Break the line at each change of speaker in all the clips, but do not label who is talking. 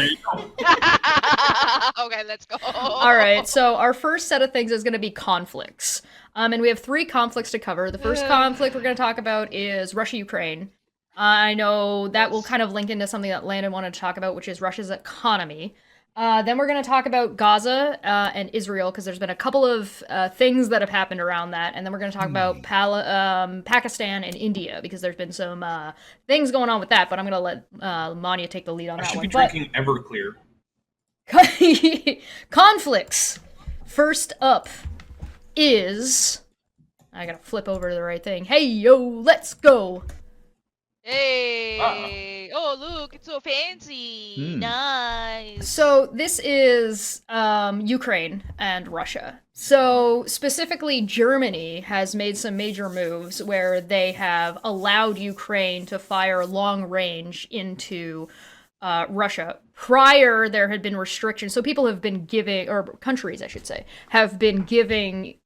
There you go.
Okay, let's go.
All right, so our first set of things is going to be conflicts. And we have three conflicts to cover. The first conflict we're going to talk about is Russia-Ukraine. I know that will kind of link into something that Landon wanted to talk about, which is Russia's economy. Then we're going to talk about Gaza and Israel, because there's been a couple of things that have happened around that. And then we're going to talk about Pakistan and India, because there's been some things going on with that. But I'm going to let Maanyaa take the lead on
I
that
should
one.
be drinking Everclear.
Conflicts. First up is... I gotta flip over to the right thing. Hey, yo, let's go!
Hey! Oh, look, it's so fancy. Nice.
So this is Ukraine and Russia. So specifically, Germany has made some major moves where they have allowed Ukraine to fire long range into Russia. Prior, there had been restrictions. So people have been giving, or countries, I should say, have been giving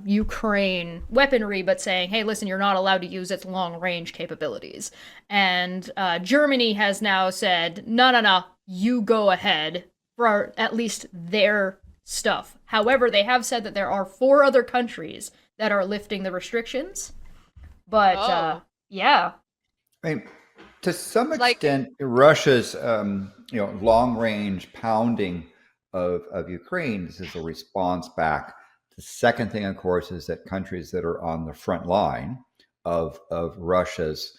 Ukraine weaponry, but saying, hey, listen, you're not allowed to use its long-range capabilities. And Germany has now said, no, you go ahead for at least their stuff. However, they have said that there are 4 other countries that are lifting the restrictions. But, yeah.
I mean, to some extent, Russia's long-range pounding of Ukraine is a response back. The second thing, of course, is that countries that are on the front line of Russia's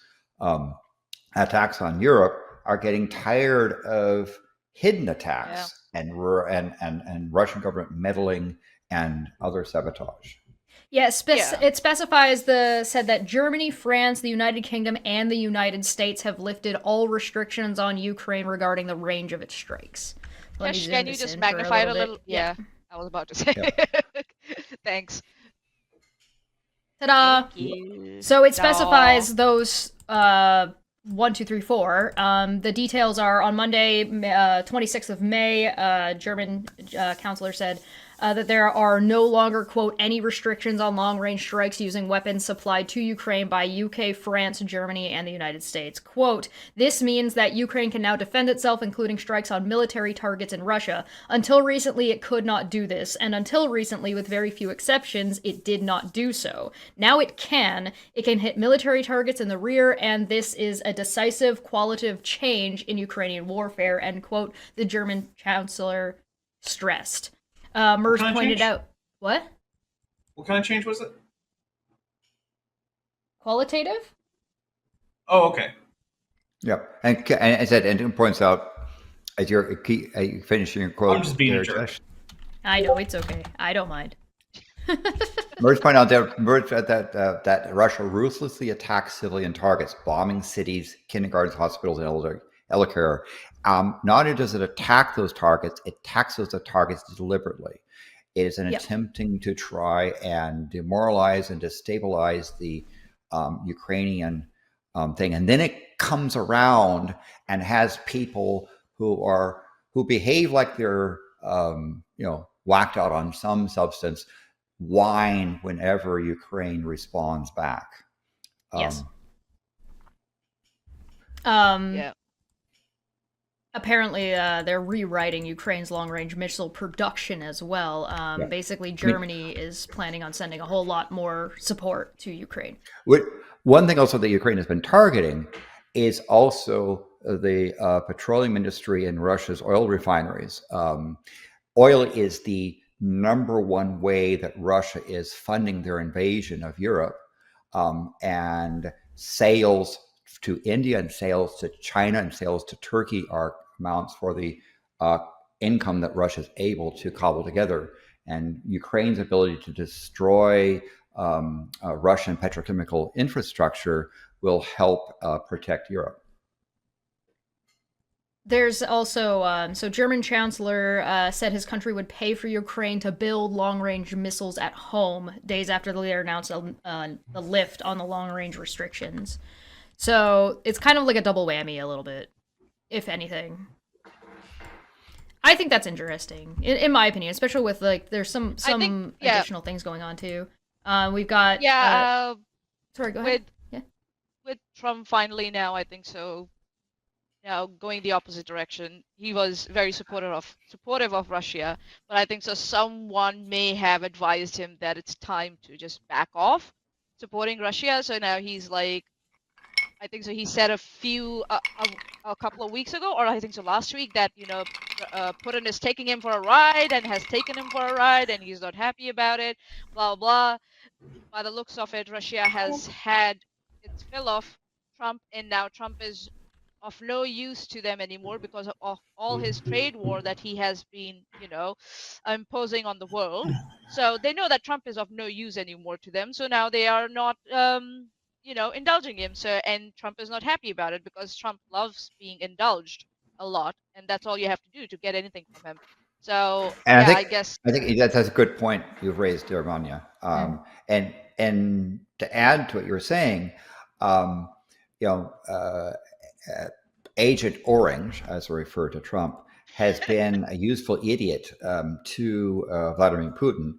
attacks on Europe are getting tired of hidden attacks and Russian government meddling and other sabotage.
Yeah, it specifies said that Germany, France, the United Kingdom, and the United States have lifted all restrictions on Ukraine regarding the range of its strikes.
Can you just magnify it a little? Yeah, I was about to say. Thanks.
Ta-da! So it specifies those 1, 2, 3, 4. The details are on Monday, 26th of May. German counselor said that there are no longer, quote, any restrictions on long-range strikes using weapons supplied to Ukraine by UK, France, Germany, and the United States. Quote, this means that Ukraine can now defend itself, including strikes on military targets in Russia. Until recently, it could not do this, and until recently, with very few exceptions, it did not do so. Now it can. It can hit military targets in the rear, and this is a decisive qualitative change in Ukrainian warfare, end quote, the German chancellor stressed. Merz pointed out... What?
What kind of change was it?
Qualitative?
Oh, okay.
Yep. And I said, and it points out, as you're finishing your quote...
I'm just being a jerk.
I know, it's okay. I don't mind.
Merz pointed out that Russia ruthlessly attacks civilian targets, bombing cities, kindergartens, hospitals, and elder care. Not only does it attack those targets, it attacks those targets deliberately. It is an attempting to try and demoralize and destabilize the Ukrainian thing, and then it comes around and has people who behave like they're whacked out on some substance whine whenever Ukraine responds back.
Yes.
Yeah.
Apparently, they're rewriting Ukraine's long-range missile production as well. Basically, Germany is planning on sending a whole lot more support to Ukraine.
One thing also that Ukraine has been targeting is also the petroleum industry in Russia's oil refineries. Oil is the #1 way that Russia is funding their invasion of Europe, and sales to India and sales to China and sales to Turkey are amounts for the income that Russia is able to cobble together. And Ukraine's ability to destroy Russian petrochemical infrastructure will help protect Europe.
There's also, so German Chancellor said his country would pay for Ukraine to build long-range missiles at home, days after the leader announced the lift on the long-range restrictions. So it's kind of like a double whammy a little bit, if anything. I think that's interesting, in my opinion, especially with, like, there's some additional things going on, too. We've got... sorry, go ahead.
With Trump finally now, I think so. going the opposite direction. He was very supportive of Russia, but I think so someone may have advised him that it's time to just back off supporting Russia. So now he's like, I think so he said a couple of weeks ago, or I think so last week, that Putin is taking him for a ride and has taken him for a ride, and he's not happy about it. Blah blah. By the looks of it, Russia has had its fill of Trump, and now Trump is of no use to them anymore because of all his trade war that he has been, imposing on the world. So they know that Trump is of no use anymore to them. So now they are not, indulging him. So, and Trump is not happy about it because Trump loves being indulged a lot, and that's all you have to do to get anything from him. So
And
yeah, I guess
I think that's a good point you've raised there, Maanyaa. And to add to what you were saying, Agent Orange, as we refer to Trump, has been a useful idiot to Vladimir Putin.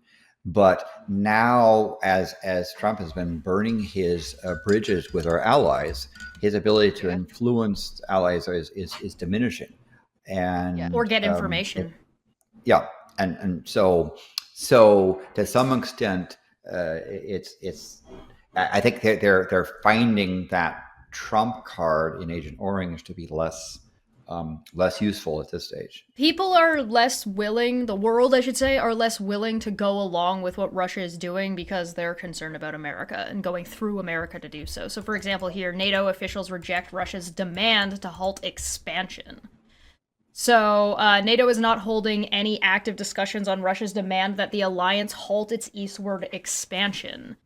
But now, as Trump has been burning his bridges with our allies, his ability to influence allies is diminishing, and
or get information.
And so to some extent, it's I think they're finding that Trump card in Agent Orange to be less useful at this stage.
People are less willing, the world I should say, are less willing to go along with what Russia is doing because they're concerned about America and going through America to do so. So for example here, NATO officials reject Russia's demand to halt expansion. So NATO is not holding any active discussions on Russia's demand that the alliance halt its eastward expansion.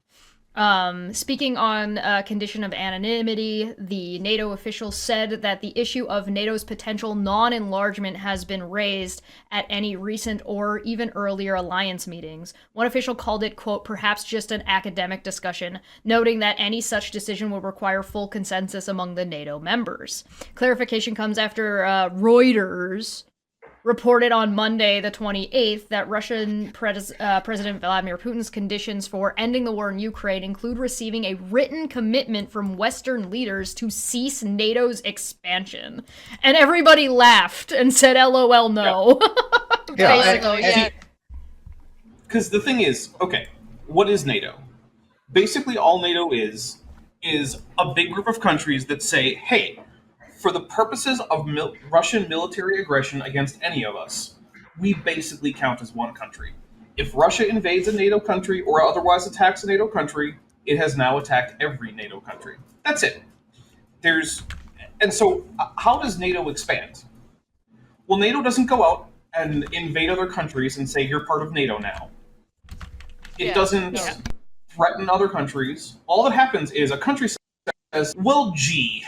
Speaking on condition of anonymity, the NATO official said that the issue of NATO's potential non-enlargement has been raised at any recent or even earlier alliance meetings. One official called it, quote, perhaps just an academic discussion, noting that any such decision will require full consensus among the NATO members. Clarification comes after Reuters reported on Monday, the 28th, that Russian President Vladimir Putin's conditions for ending the war in Ukraine include receiving a written commitment from Western leaders to cease NATO's expansion. And everybody laughed and said, LOL, no.
Because the thing is, okay, what is NATO? Basically, all NATO is a big group of countries that say, hey, for the purposes of Russian military aggression against any of us, we basically count as one country. If Russia invades a NATO country or otherwise attacks a NATO country, it has now attacked every NATO country. That's it. And so how does NATO expand? Well, NATO doesn't go out and invade other countries and say, you're part of NATO now. It doesn't threaten other countries. All that happens is a country says, well, gee,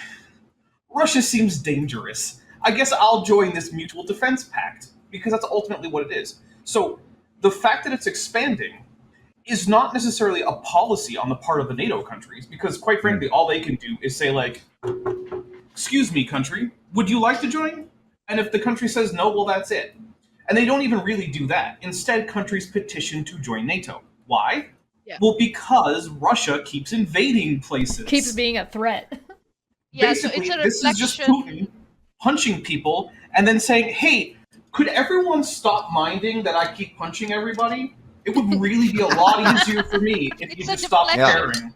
Russia seems dangerous. I guess I'll join this mutual defense pact, because that's ultimately what it is. So the fact that it's expanding is not necessarily a policy on the part of the NATO countries, because quite frankly, all they can do is say, like, excuse me, country, would you like to join? And if the country says no, well, that's it. And they don't even really do that. Instead, countries petition to join NATO. Why? Well, because Russia keeps invading places.
Keeps being a threat.
Basically, so this is just Putin punching people and then saying, hey, could everyone stop minding that I keep punching everybody? It would really be a lot easier for me if you just stopped caring.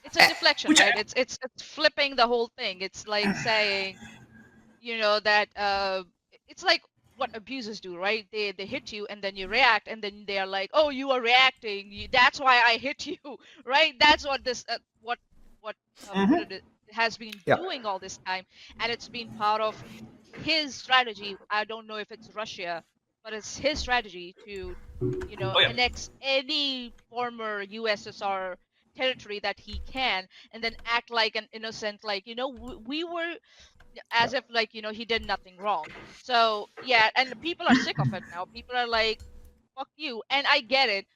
It's a deflection, right? It's flipping the whole thing. It's like saying, that it's like what abusers do, right? They hit you and then you react, and then they are like, oh, you are reacting. That's why I hit you, right? That's what this what has been doing all this time, and it's been part of his strategy. I don't know if it's Russia, but it's his strategy to, annex any former USSR territory that he can, and then act like an innocent, like, we were, as if like, he did nothing wrong. So and people are sick of it now. People are like, fuck you. And I get it,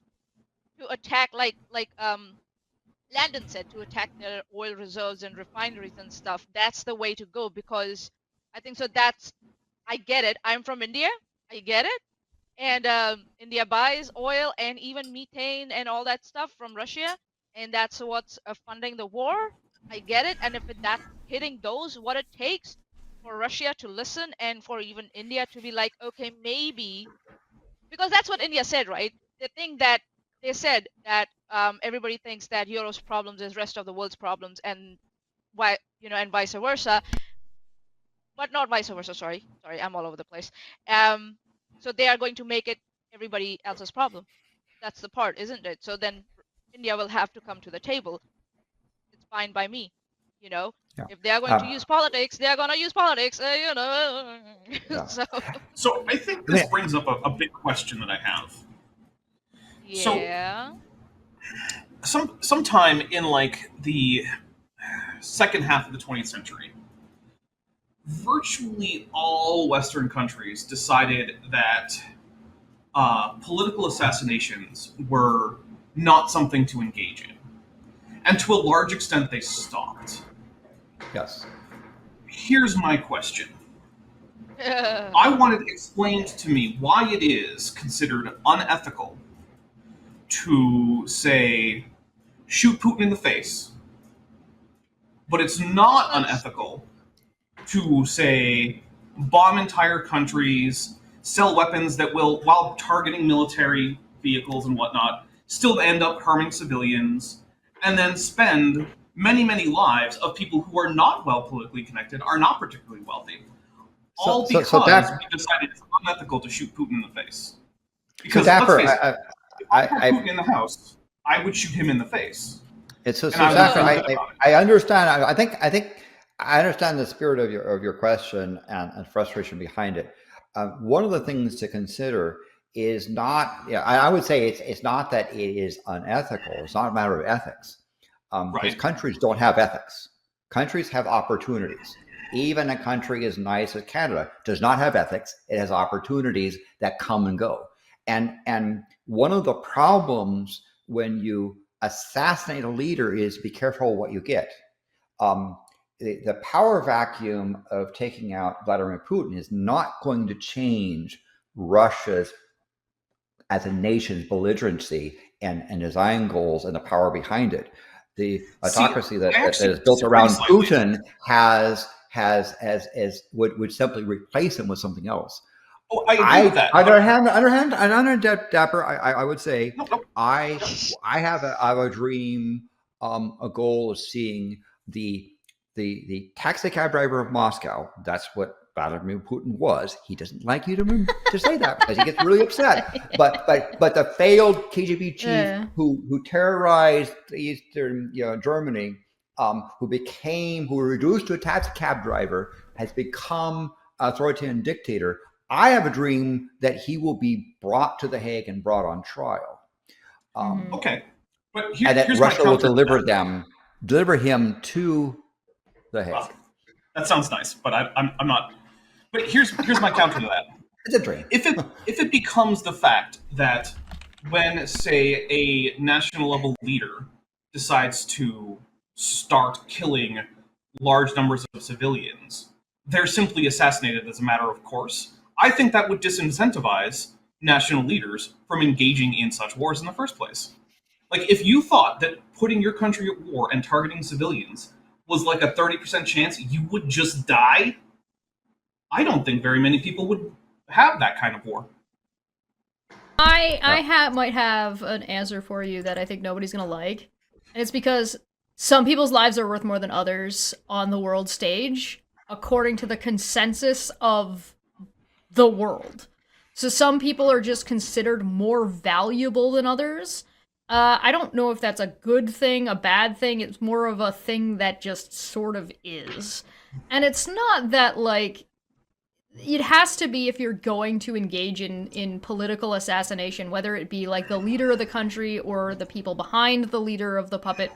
to attack like Landon said, to attack their oil reserves and refineries and stuff. That's the way to go, because I think so. I get it. I'm from India. I get it. And India buys oil and even methane and all that stuff from Russia, and that's what's funding the war. I get it. And if that's hitting those, what it takes, for Russia to listen and for even India to be like, okay, maybe, because that's what India said, right? They said that everybody thinks that Europe's problems is rest of the world's problems, and why, and vice versa, but not vice versa. Sorry, I'm all over the place. So they are going to make it everybody else's problem. That's the part, isn't it? So then India will have to come to the table. It's fine by me, you know.
Yeah.
If they are going to use politics, they are going to use politics,
Yeah.
So I think this brings up a big question that I have.
Yeah.
So, sometime in like the second half of the 20th century, virtually all Western countries decided that political assassinations were not something to engage in. And to a large extent, they stopped.
Yes.
Here's my question. I wanted explained to me why it is considered unethical to, say, shoot Putin in the face, but it's not unethical to, say, bomb entire countries, sell weapons that will, while targeting military vehicles and whatnot, still end up harming civilians, and then spend many, many lives of people who are not well politically connected, are not particularly wealthy. All because we decided it's unethical to shoot Putin in the face. Because
Dapper,
let's face it, if I had Putin in the house, I would shoot him in the face.
I understand. I think I understand the spirit of your question and frustration behind it. One of the things to consider is not. I would say it's not that it is unethical. It's not a matter of ethics. Because countries don't have ethics. Countries have opportunities. Even a country as nice as Canada does not have ethics. It has opportunities that come and go. And one of the problems when you assassinate a leader is be careful what you get. The power vacuum of taking out Vladimir Putin is not going to change Russia's, as a nation's, belligerency and design goals and the power behind it. The autocracy that is built around Putin would simply replace him with something else.
Oh, I agree with that.
On the other hand, Dapper, I would say I have a dream, a goal of seeing the taxi cab driver of Moscow. That's what Vladimir Putin was. He doesn't like you to say that because he gets really upset. But the failed KGB chief who terrorized Eastern Germany, who was reduced to a taxi cab driver, has become an authoritarian dictator. I have a dream that he will be brought to The Hague and brought on trial.
Okay, but
and that Russia will deliver him to The Hague.
Well, that sounds nice, but I'm not. But here's my counter to that.
It's a dream.
If it becomes the fact that when, say, a national level leader decides to start killing large numbers of civilians, they're simply assassinated as a matter of course, I think that would disincentivize national leaders from engaging in such wars in the first place. Like, if you thought that putting your country at war and targeting civilians was like a 30% chance you would just die, I don't think very many people would have that kind of war.
I might have an answer for you that I think nobody's gonna like, and it's because some people's lives are worth more than others on the world stage, according to the consensus of the world. So some people are just considered more valuable than others. I don't know if that's a good thing, a bad thing. It's more of a thing that just sort of is. And it's not that, like, it has to be if you're going to engage in political assassination, whether it be like the leader of the country or the people behind the leader of the puppet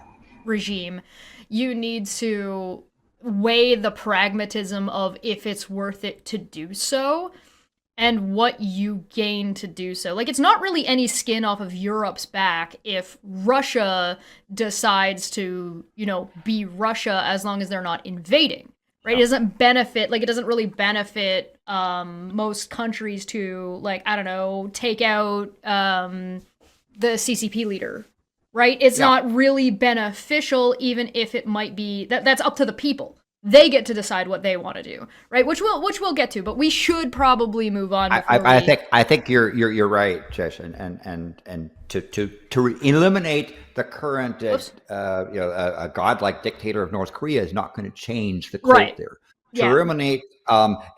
regime, you need to weigh the pragmatism of if it's worth it to do so and what you gain to do so. Like, it's not really any skin off of Europe's back if Russia decides to, be Russia as long as they're not invading. Right? It doesn't benefit, it doesn't really benefit most countries to, take out the CCP leader, right? It's not really beneficial, even if it might be, that's up to the people, they get to decide what they want to do, right? Which we'll get to, but we should probably move on.
I think you're right, Jesh, and to eliminate the current a godlike dictator of North Korea is not going to change the quote there. To eliminate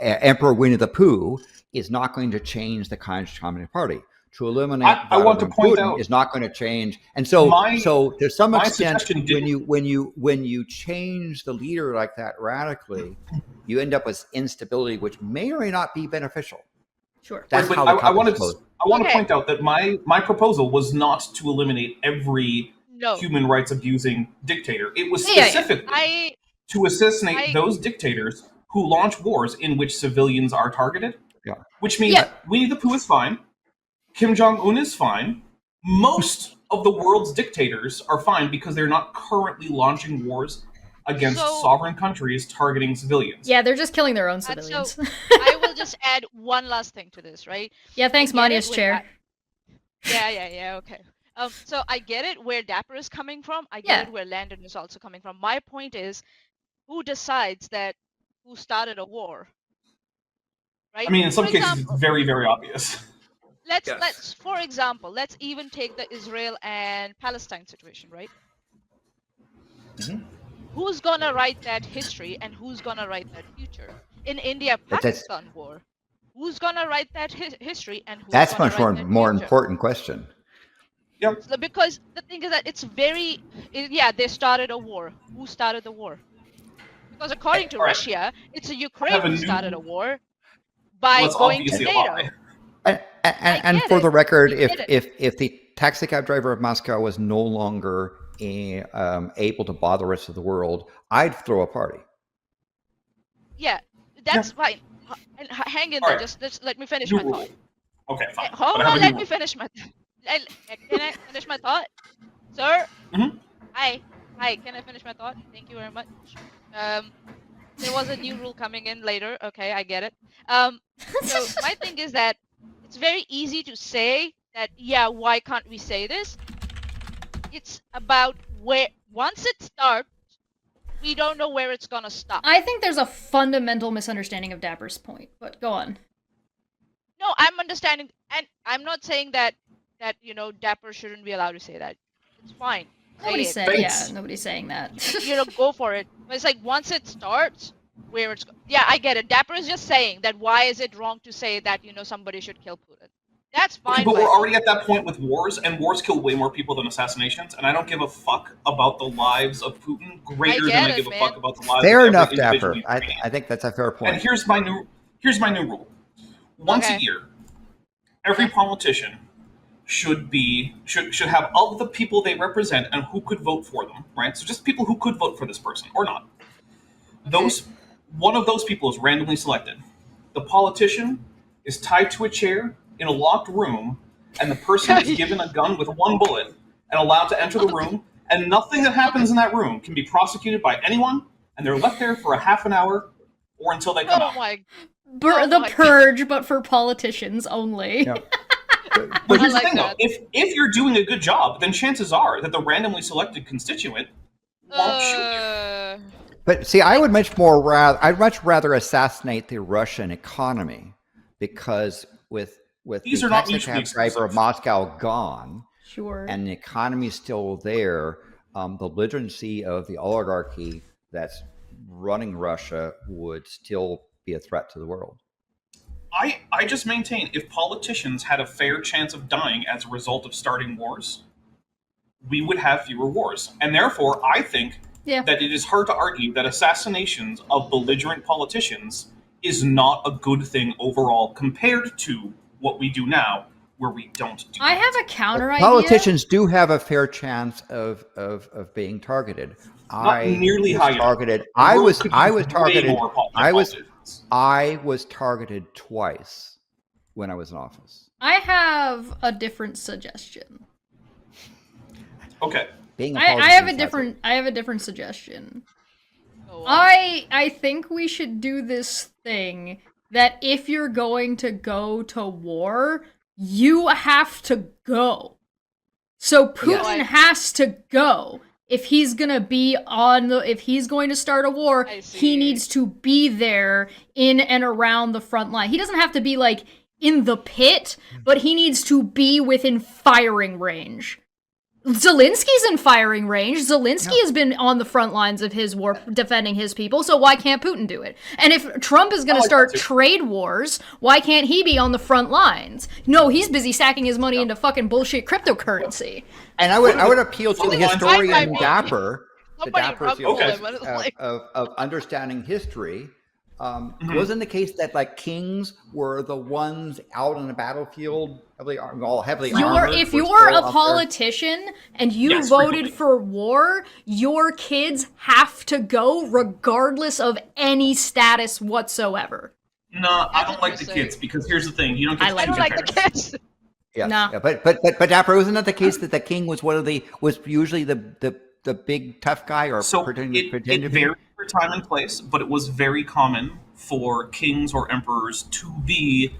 Emperor Winnie the Pooh is not going to change the Communist Party. To eliminate
I want to point
Putin
out
is not going to change, and so to some extent, when you change the leader like that radically, you end up with instability, which may or may not be beneficial.
Sure,
that's how
I want to point out that my proposal was not to eliminate every human rights abusing dictator. It was specifically to assassinate those dictators who launch wars in which civilians are targeted.
Yeah.
Which means Winnie the Pooh is fine. Kim Jong-un is fine. Most of the world's dictators are fine because they're not currently launching wars against sovereign countries targeting civilians.
Yeah, they're just killing their own civilians.
So I will just add one last thing to this, right?
Yeah, thanks, Maanya's chair.
Yeah, okay. So I get it where Dapper is coming from. I get it where Landon is also coming from. My point is, who decides that who started a war? Right?
I mean, in some cases, it's very, very obvious.
Let's for example, let's even take the Israel and Palestine situation, right?
Mm-hmm.
Who's gonna write that history and who's gonna write that future? In India-Pakistan war, who's gonna write that history and who's
that's
gonna
much
write
more
that future?
important question.
Yep.
So because the thing is that it's they started a war. Who started the war? Because according to Russia, it's Ukraine who started a war by going to NATO.
And for the record, if the taxi cab driver of Moscow was no longer able to bother the rest of the world, I'd throw a party.
Yeah, that's fine. And hang in there. Just let me finish my thought.
Okay, fine.
Hold on, let me finish my. Can I finish my thought, sir?
Mm-hmm.
Hi. Can I finish my thought? Thank you very much. There was a new rule coming in later. Okay, I get it. So my thing is that it's very easy to say that, why can't we say this? It's about where, once it starts, we don't know where it's gonna stop.
I think there's a fundamental misunderstanding of Dapper's point, but go on.
No, I'm understanding, and I'm not saying that Dapper shouldn't be allowed to say that. It's fine.
Nobody's saying that.
Go for it. But it's like once it starts, where it's I get it. Dapper is just saying that why is it wrong to say that somebody should kill Putin? That's fine.
Okay, but we're already at that point with wars, and wars kill way more people than assassinations, and I don't give a fuck about the lives of Putin greater than I give a fuck about the lives of every
enough,
individual
Dapper. I think that's a fair point.
And here's my new rule. Once a year, every politician should have all of the people they represent and who could vote for them, right? So just people who could vote for this person or not. One of those people is randomly selected. The politician is tied to a chair in a locked room, and the person is given a gun with one bullet and allowed to enter the room, and nothing that happens in that room can be prosecuted by anyone, and they're left there for a half an hour or until they come out.
The purge, but for politicians only.
Yeah.
But here's the thing, though. If you're doing a good job, then chances are that the randomly selected constituent won't shoot you.
But see, I'd much rather assassinate the Russian economy, because with
These
the
are not
taxi
mutually
cab driver of Moscow gone,
Sure.
and the economy still there, the belligerency of the oligarchy that's running Russia would still be a threat to the world.
I just maintain if politicians had a fair chance of dying as a result of starting wars, we would have fewer wars. And therefore, I think that it is hard to argue that assassinations of belligerent politicians is not a good thing overall compared to what we do now, where we don't do
I
that.
have a counter idea.
Politicians do have a fair chance of being targeted.
Not nearly high
targeted.
I
I
was
targeted twice when I was in office.
I have a different suggestion.
Okay.
I have a different suggestion.
Oh, wow.
I think we should do this thing that if you're going to go to war, you have to go. So Putin has to go. if he's gonna be if he's going to start a war, he needs to be there in and around the front line. He doesn't have to be like in the pit, but he needs to be within firing range. Zelensky's in firing range. Zelensky has been on the front lines of his war defending his people, so why can't Putin do it? And if Trump is going to start trade wars, why can't he be on the front lines? No, he's busy sacking his money into fucking bullshit cryptocurrency.
And I would appeal to the historian Dapper, of understanding history. Wasn't the case that like kings were the ones out on the battlefield heavily armed?
If you're a politician and you voted for war, your kids have to go regardless of any status whatsoever.
No, I don't like the kids because here's the thing: you don't get to choose your parents.
The kids.
Yeah,
nah.
Yeah, but Dapper, wasn't that the case that the king was was usually the big tough guy, or pretending
it varied for time and place, but it was very common for kings or emperors to be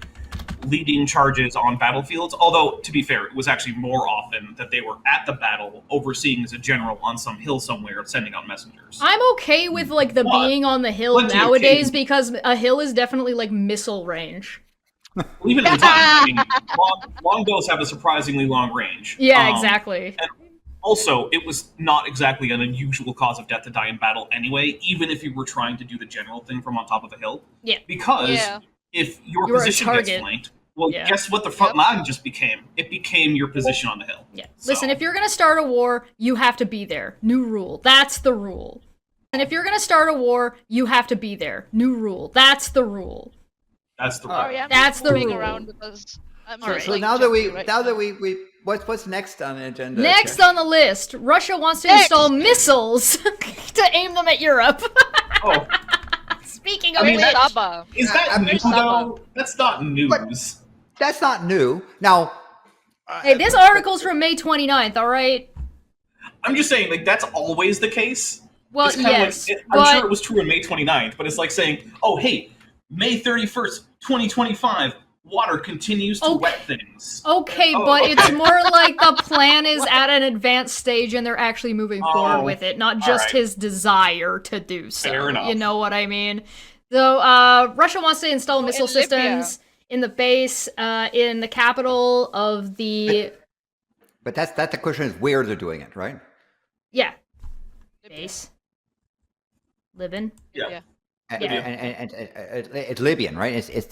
leading charges on battlefields. Although, to be fair, it was actually more often that they were at the battle, overseeing as a general on some hill somewhere, sending out messengers.
I'm okay with like the being on the hill nowadays because a hill is definitely like missile range.
Well, even in time, I mean, longbows have a surprisingly long range.
Yeah, exactly.
And also, it was not exactly an unusual cause of death to die in battle anyway, even if you were trying to do the general thing from on top of a hill.
Yeah.
Because if your position gets flanked, well, guess what the front line just became? It became your position on the hill.
Yeah. So. Listen, if you're going to start a war, you have to be there. New rule. That's the rule. And if you're going to start a war, you have to be there. New rule. That's the rule.
That's the rule.
That's the rule.
Around because
so now that we what's next on the agenda?
Next on the list, Russia wants to install missiles to aim them at Europe.
Oh.
Speaking of
Sabha.
Is that new though? That's not news.
But that's not new. Now,
hey, this article's from May 29th, all right?
I'm just saying, like, that's always the case.
Well,
yes. I'm sure it was true on May 29th, but it's like saying, oh, hey, May 31st, 2025, water continues to wet things.
Okay, but it's more like the plan is at an advanced stage and they're actually moving forward with it, not just his desire to do so.
Fair enough.
You know what I mean? So, Russia wants to install missile systems in the base, in the capital of the...
But that's the question is where they're doing it, right?
Yeah. Base. Libyan.
Yeah.
And it's Libyan, right? It's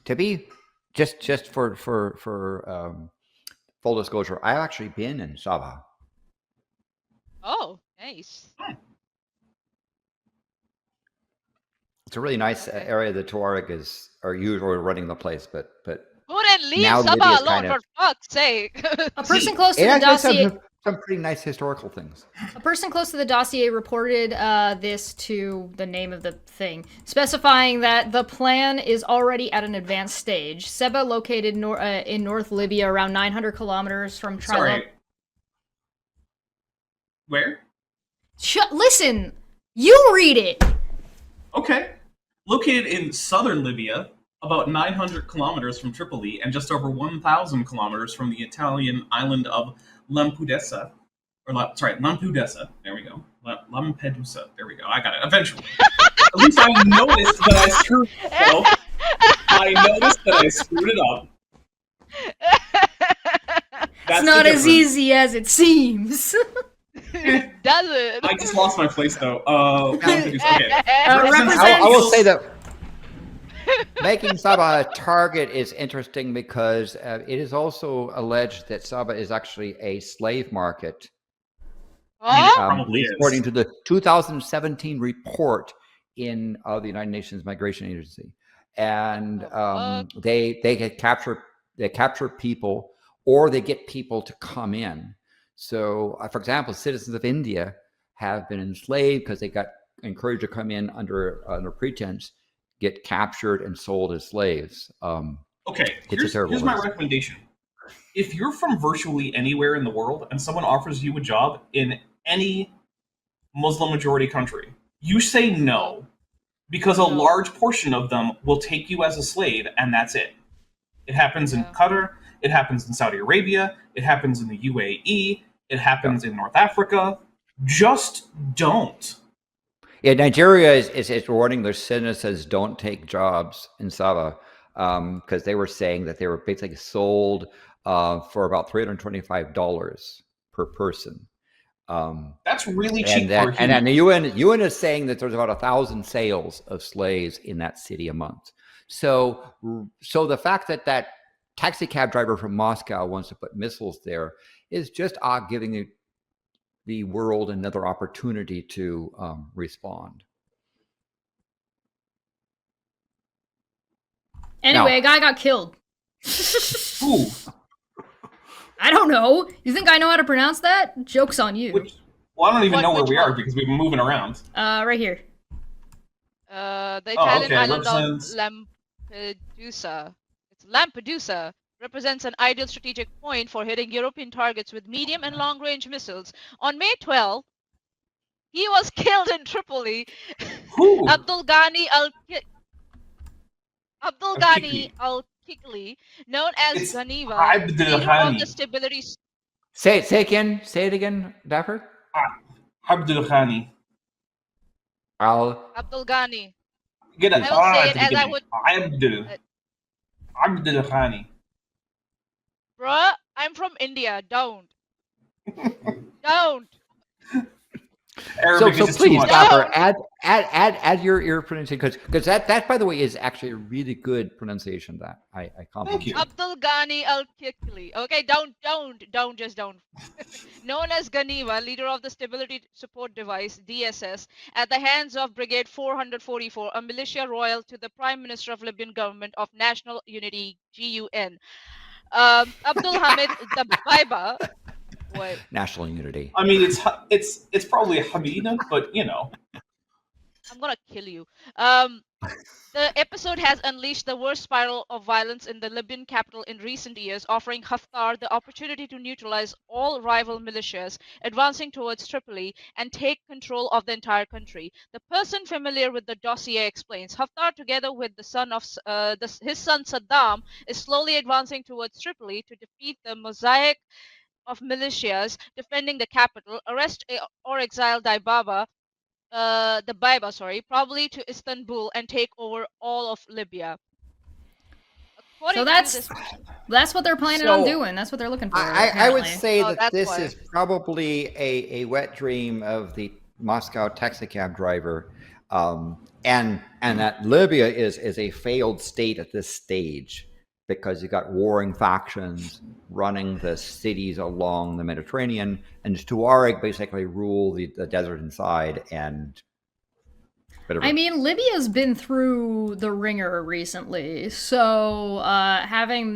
to be just for full disclosure, I've actually been in Sabha.
Oh, nice.
It's a really nice area. The Tuareg are usually running the place, but
wouldn't leave
now
Sabha alone for fuck's sake.
A person close to the dossier.
Some pretty nice historical things.
A person close to the dossier reported this to the name of the thing, specifying that the plan is already at an advanced stage. Sabha, located in North Libya, around 900 kilometers from Tripoli.
Sorry. Where?
Listen, you read it.
Okay. Located in southern Libya, about 900 kilometers from Tripoli, and just over 1,000 kilometers from the Italian island of Lampedusa. Lampedusa. There we go. Lampedusa. There we go. I got it. Eventually. At least I noticed that I screwed it up.
It's not as easy as it seems.
Does it?
I just lost my place, though. Okay.
I will say that making Sabha a target is interesting because it is also alleged that Sabha is actually a slave market.
Probably
according to the 2017 report in the United Nations Migration Agency, and they capture people, or they get people to come in. So, for example, citizens of India have been enslaved because they got encouraged to come in under pretense, get captured and sold as slaves.
Okay, here's my recommendation. If you're from virtually anywhere in the world and someone offers you a job in any Muslim majority country, you say no, because a large portion of them will take you as a slave, and that's it. It happens in Qatar, It happens in Saudi Arabia. It happens in the UAE. It happens in North Africa. Just don't.
Yeah, Nigeria is warning their citizens don't take jobs in Sabha because they were saying that they were basically sold for about $325 per person.
That's really cheap for a
and then
human.
the UN is saying that there's about 1,000 sales of slaves in that city a month. So the fact that taxi cab driver from Moscow wants to put missiles there is just giving the world another opportunity to respond.
Anyway, a guy got killed.
Ooh.
I don't know. You think I know how to pronounce that? Joke's on you.
Well, I don't even know where
Which
we
one?
are because we've been moving around.
Right here.
The Italian island
represents...
of Lampedusa. It's Lampedusa represents an ideal strategic point for hitting European targets with medium and long-range missiles. On May 12, he was killed in Tripoli.
Who?
Abdul Ghani al-Kikli, known as
It's
Ganiva,
Abdul
leader of
Ghani.
the stability.
Say it again, Dapper.
Abdul Ghani.
Abdul Ghani.
Get it.
I will say it as I would.
Abdul Ghani.
Bruh, I'm from India. Don't. Don't.
Arabic
So
is just
please,
too much.
Dapper, add your pronunciation because that by the way is actually a really good pronunciation. That I compliment.
Thank you.
Abdul Ghani al-Kikli. Okay, don't. Known as Ganiva, leader of the Stability Support Device (DSS), at the hands of Brigade 444, a militia royal to the Prime Minister of Libyan Government of National Unity (GUN). Abdul Hamid Dabaiba. What?
National unity.
I mean, it's probably a Hamida, but you know.
I'm gonna kill you. The episode has unleashed the worst spiral of violence in the Libyan capital in recent years, offering Haftar the opportunity to neutralize all rival militias, advancing towards Tripoli and take control of the entire country. The person familiar with the dossier explains, Haftar, together with the son of his son Saddam, is slowly advancing towards Tripoli to defeat the mosaic of militias defending the capital, arrest or exile Dabaiba, probably to Istanbul and take over all of Libya.
So that's what they're planning on doing. That's what they're looking for.
I would say
Oh,
that this
why.
is probably a wet dream of the Moscow taxicab driver, and that Libya is a failed state at this stage because you got warring factions running the cities along the Mediterranean, and Tuareg basically rule the desert inside. And
I mean, Libya's been through the ringer recently, so having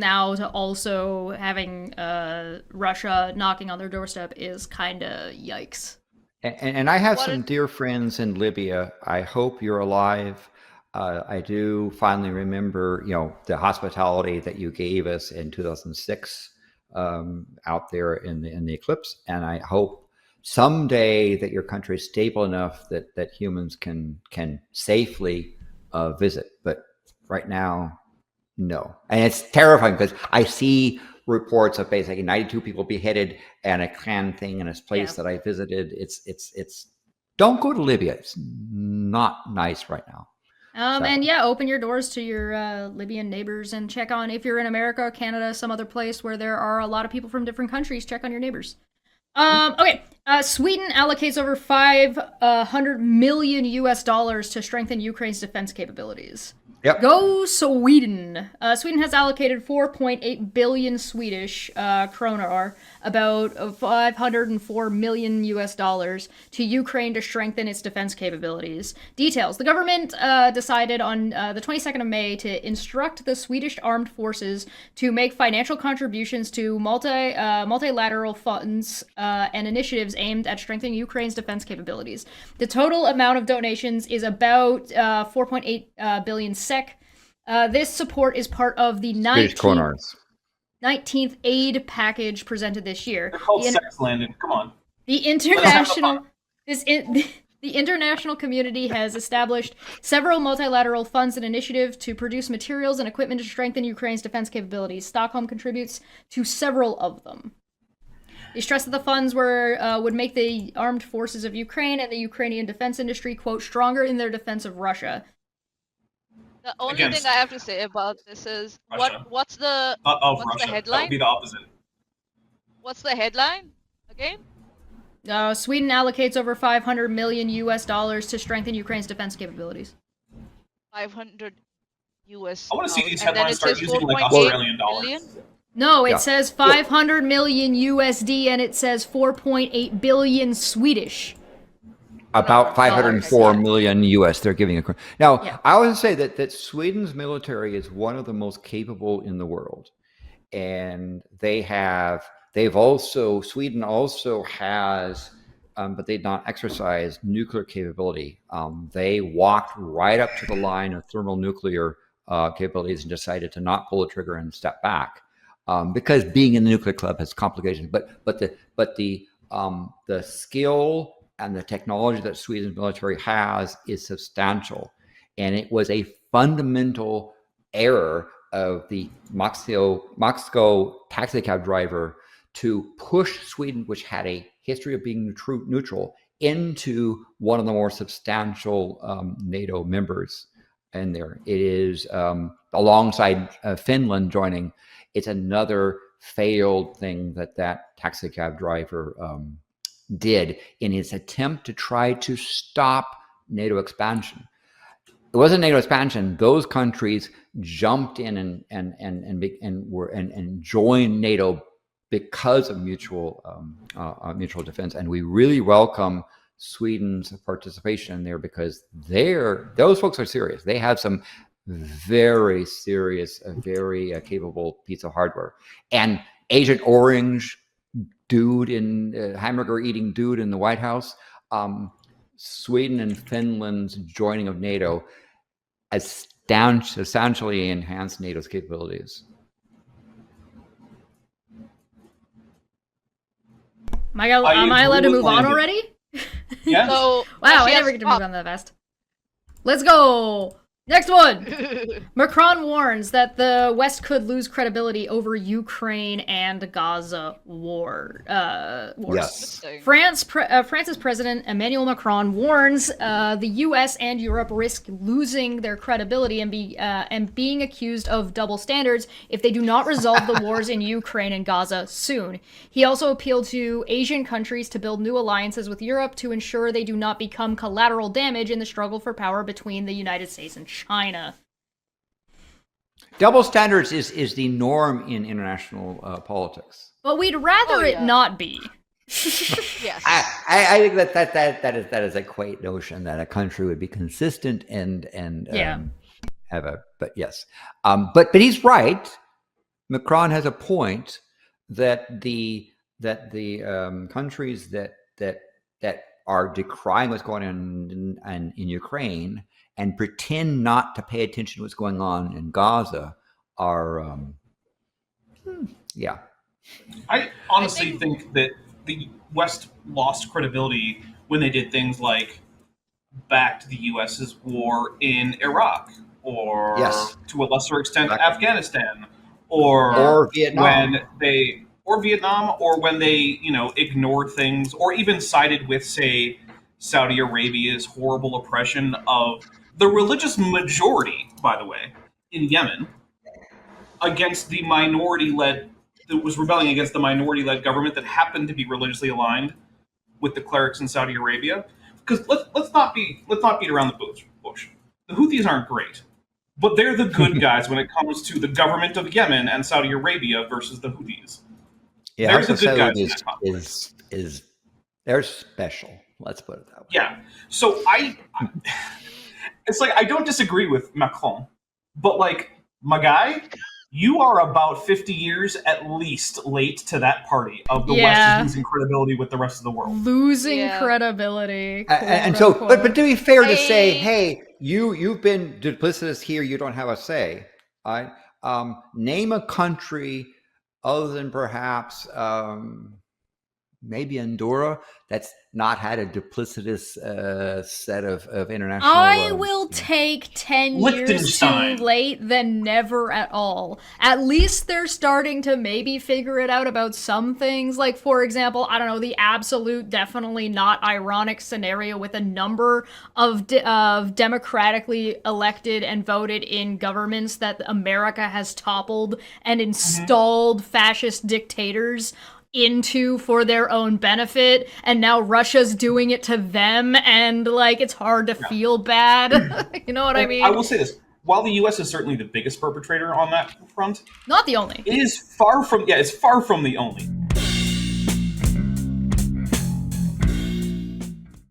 Russia knocking on their doorstep is kind of yikes.
And I have some dear friends in Libya. I hope you're alive. I do finally remember, the hospitality that you gave us in 2006 out there in the eclipse, and I hope someday that your country is stable enough that humans can safely visit. But right now, no. And it's terrifying because I see reports of basically 92 people beheaded and a clan thing in this place that I visited. It's don't go to Libya. It's not nice right now.
And open your doors to your Libyan neighbors and check on, if you're in America, Canada, some other place where there are a lot of people from different countries, check on your neighbors. Okay. Sweden allocates over $500 million to strengthen Ukraine's defense capabilities.
Yep.
Go Sweden! Sweden has allocated 4.8 billion Swedish kroner, about $504 million to Ukraine to strengthen its defense capabilities. Details: the government decided on the 22nd of May to instruct the Swedish armed forces to make financial contributions to multilateral funds and initiatives aimed at strengthening Ukraine's defense capabilities. The total amount of donations is about 4.8 billion SEK. This support is part of the 19th aid package presented this year.
They're called sex, Landon. Come on.
The international The international community has established several multilateral funds and initiatives to produce materials and equipment to strengthen Ukraine's defense capabilities. Stockholm contributes to several of them. They stressed that the funds would make the armed forces of Ukraine and the Ukrainian defense industry, quote, stronger in their defense of Russia.
The only thing I have to say about this is what's the
Russia.
headline?
That would be the opposite.
What's the headline again?
Sweden allocates over $500 million to strengthen Ukraine's defense capabilities.
500 US.
I want to see these
and then
headlines
it says
start using like
4.8
Australian
billion?
dollars.
No, it says 500 million USD and it says 4.8 billion Swedish.
About 504 million US they're giving. Now,
Yeah.
I would say that Sweden's military is one of the most capable in the world. And Sweden also has, but they've not exercised nuclear capability. They walked right up to the line of thermonuclear capabilities and decided to not pull the trigger and step back. Because being in the nuclear club has complications, but the skill and the technology that Sweden's military has is substantial, and it was a fundamental error of the Moscow taxi cab driver to push Sweden, which had a history of being neutral, into one of the more substantial NATO members. And there it is, alongside Finland joining. It's another failed thing that taxi cab driver did in his attempt to try to stop NATO expansion. It wasn't NATO expansion. Those countries jumped in and joined NATO because of mutual defense, and we really welcome Sweden's participation there because those folks are serious. They have some very serious, very capable piece of hardware. And Agent Orange, dude in hamburger eating dude in the White House, Sweden and Finland's joining of NATO essentially enhanced NATO's capabilities.
Am I allowed to move on already?
Yeah.
So,
wow, I never get to move on that fast. Let's go. Next one. Macron warns that the West could lose credibility over Ukraine and Gaza wars.
Yes.
France's President Emmanuel Macron warns the U.S. and Europe risk losing their credibility and being accused of double standards if they do not resolve the wars in Ukraine and Gaza soon. He also appealed to Asian countries to build new alliances with Europe to ensure they do not become collateral damage in the struggle for power between the United States and China.
Double standards is the norm in international politics.
But we'd rather it not be.
Yes.
I think that is a quaint notion that a country would be consistent and have a, but yes. But he's right. Macron has a point that the countries that are decrying what's going on in Ukraine and pretend not to pay attention to what's going on in Gaza are,
I honestly think that the West lost credibility when they did things like backed the U.S.'s war in Iraq, or to a lesser extent Afghanistan, or Vietnam. Or when they ignored things, or even sided with, say, Saudi Arabia's horrible oppression of the religious majority, by the way, in Yemen, against the minority-led, that was rebelling against the minority-led government that happened to be religiously aligned with the clerics in Saudi Arabia. Because let's not beat around the bush. The Houthis aren't great, but they're the good guys when it comes to the government of Yemen and Saudi Arabia versus the Houthis.
Yeah, they're the good guys is they're special. Let's put it that way.
Yeah. So it's like I don't disagree with Macron, but like my guy, you are about 50 years at least late to that party of the West is losing credibility with the rest of the world.
Losing credibility.
And so, but to be fair to say, hey, you've been duplicitous here. You don't have a say. Name a country other than perhaps maybe Andorra, that's not had a duplicitous set of international.
I will take 10 years too
Liechtenstein.
late than never at all. At least they're starting to maybe figure it out about some things. Like, for example, I don't know, the absolute, definitely not ironic scenario with a number of democratically elected and voted in governments that America has toppled and installed fascist dictators into for their own benefit, and now Russia's doing it to them, and like it's hard to feel bad. You know what I mean?
I will say this: while the U.S. is certainly the biggest perpetrator on that front,
Not the only.
it is far from it's far from the only.